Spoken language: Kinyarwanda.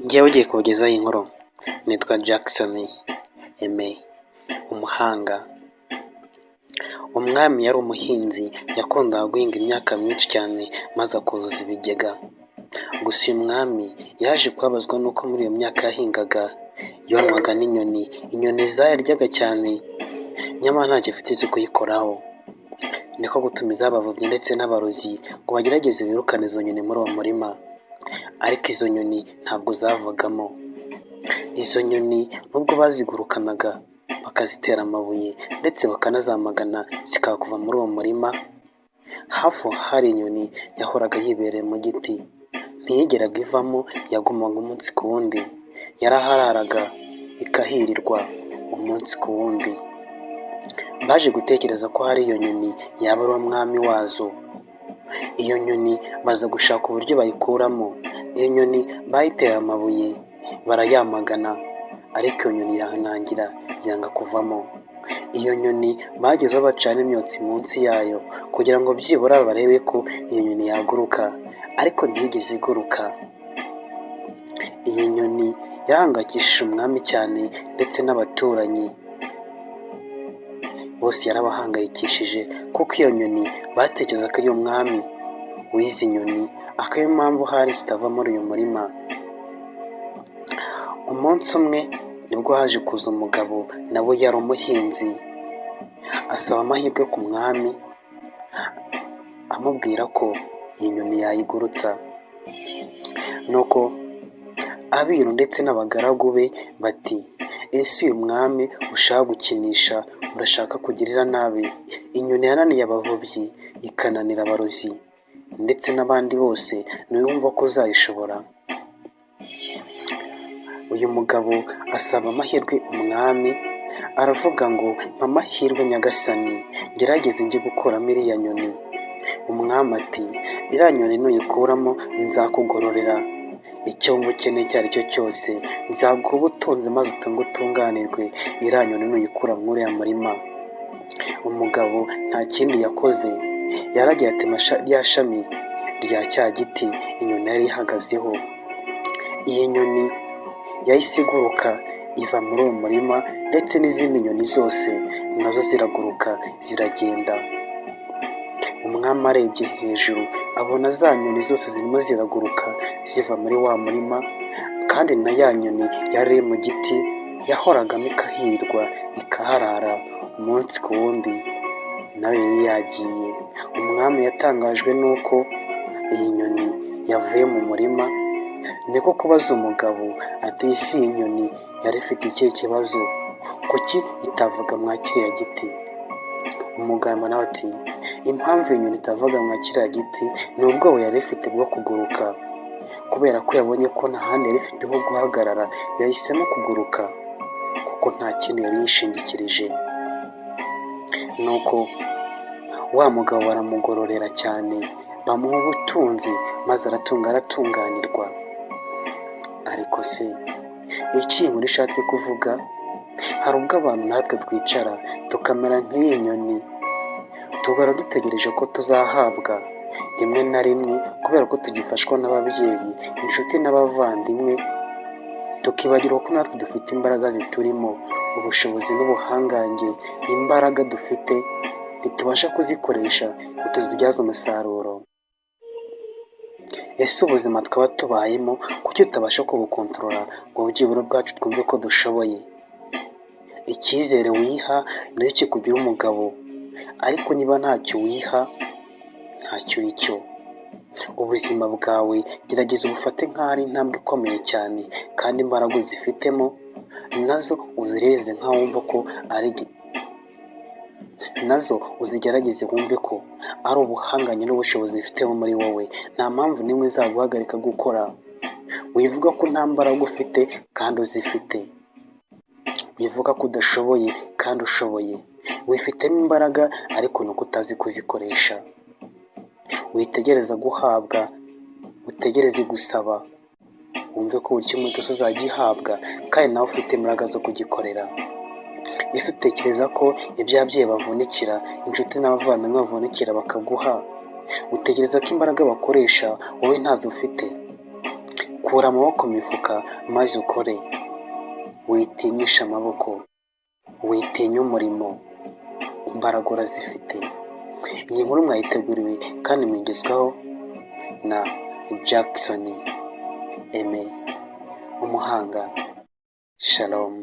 Njyewe ugiye kubagezaho inkuru nitwa Jackson Aime umuhanga. Umwami yari umuhinzi yakundaga guhinga imyaka myinshi cyane maze akuzuza ibigega. Gusa uyu mwami yaje kubabazwa nuko muri iyo myaka yahingaga yonwaga n'inyoni. Inyoni zayaryaga cyane nyamara ntacyo ifite cyo kuyikoraho. Niko gutumiza abavubyi ndetse n'abarozi ngo bagerageze birukane izo nyoni muri uwo murima, ariko izo nyoni ntabwo zavagamo. Izo nyoni nubwo bazigurukanaga bakazitera amabuye ndetse bakanazamagana zikanga kuva muri uwo murima, hafi aho hari inyoni yahoraga yibereye mu giti, ntiyigeraga ivamo, yagumaga umunsi ku wundi, yarahararaga ikahirirwa umunsi ku wundi. Baje gutekereza ko hari iyo nyoni yaba ari umwami wazo. Iyo nyoni baza gushaka uburyo bayikuramo. Iyo nyoni bayitera amabuye barayamagana, ariko iyo nyoni irahanangira yanga kuvamo. Iyo nyoni bagezeho bacana imyotsi munsi yayo kugira ngo byibura barebe ko iyo nyoni yaguruka, ariko ntiyigeze iguruka. Iyi nyoni yahangayikishije umwami cyane ndetse n'abaturanyi bose yarabahangayikishije, kuko iyo nyoni batekereza ko ari umwami w'izi nyoni, akaba ariyo mpamvu hari zitava muri uyu murima. Umunsi umwe nibwo haje kuza umugabo nawe yari umuhinzi, asaba amahirwe ku mwami amubwira ko iyi nyoni yayigurutsa. Nuko abiru ndetse n'abagaragu be bati, ese uyu mwami ushaka gukinisha urashaka kugirira nabi? Inyoni yananiye abavubyi ikananira abarozi ndetse n'abandi bose, ntiwumva ko uzayishobora? Uyu mugabo asaba amahirwe umwami, aravuga ngo mpa amahirwe nyagasani, gerageze njye gukuramo iriya nyoni. Umwami ati, iriya nyoni nuyikuramo nzakugororera icyo wumva ukeneye icyo ari cyo cyose, nzaguha ubutunzi maze utunge utunganirwe, iriya nyoni nuyikura muri uriya murima. Umugabo nta kindi yakoze, yaragiye atema rya shami rya cya giti inyoni yari ihagazeho. Iyi nyoni yahise iguruka iva muri uwo murima, ndetse n'izindi nyoni zose nazo ziraguruka ziragenda. Umwami arebye hejuru abona za nyoni zose zirimo ziraguruka ziva muri wa murima, kandi na ya nyoni yari iri mu giti yahoragamo ikahirirwa ikaharara umunsi ku wundi, nayo yari yagiye. Umwami yatangajwe nuko iyi nyoni yavuye mu murima, niko kubaza umugabo ati, ese iyi nyoni yari ifite ikihe kibazo, kuki itavuga mwa kiriya giti? Umugabo nawe ati, impamvu iyi nyoni itavuga mwa kiriya giti ni ubwoba yari ifite bwo kuguruka, kubera ko yabonye ko nta handi yari ifite ho guhagarara, yahisemo kuguruka kuko nta kintu yari yishingikirije. Nuko wa mugabo baramugororera cyane, bamuha ubutunzi maze aratunganirwa. Ariko se iki inkuru ishatse kuvuga? Hari ubwo abantu natwe twicara tukamera nk'iyi nyoni, tugahora dutegereje ko tuzahabwa rimwe na rimwe, kubera ko tugifashwa n'ababyeyi, inshuti n'abavandimwe, tukibagirwa ko natwe dufite imbaraga ziturimo, ubushobozi n'ubuhangange. Imbaraga dufite ntitubasha kuzikoresha ngo tuzibyaze umusaruro. Ese ubuzima twaba tubayemo kuki tutabasha kubukontorora ngo byibura bwacu twumve ko dushoboye? Icyizere wiha niyo kikugira umugabo, ariko niba ntacyo wiha ntacyo uri cyo. Ubuzima bwawe gerageza ubufate nk'aho ari intambwe ikomeye cyane, kandi imbaraga uzifitemo nazo uzireze nk'aho wumva ko ari nazo uzigerageze wumve ko ari ubuhanganye n'ubushobozi zifitemo muri wowe. Nta mpamvu n'imwe izaguhagarika gukora. Wivuga ko nta mbaraga ufite kandi uzifite, wivuga ko udashoboye kandi ushoboye. Wifitemo imbaraga ariko nuko utazi kuzikoresha. Witegereza guhabwa, utegereze gusaba, wumve ko buri kimwe cyose uzagihabwa kandi nawe ufite imbaraga zo kugikorera. Ese utekereza ko ibyo ababyeyi bavunikira, inshuti n'abavandimwe bavunikira bakaguha, utekereza ko imbaraga bakoresha wowe ntazo ufite? kura amaboko mu mifuka maze ukore, witinyisha amaboko, witinya umurimo, imbaraga urazifite. Iyi nkuru mwayiteguriwe kandi mwigezwaho na Jackson Aimé Umuhanga. Shalom.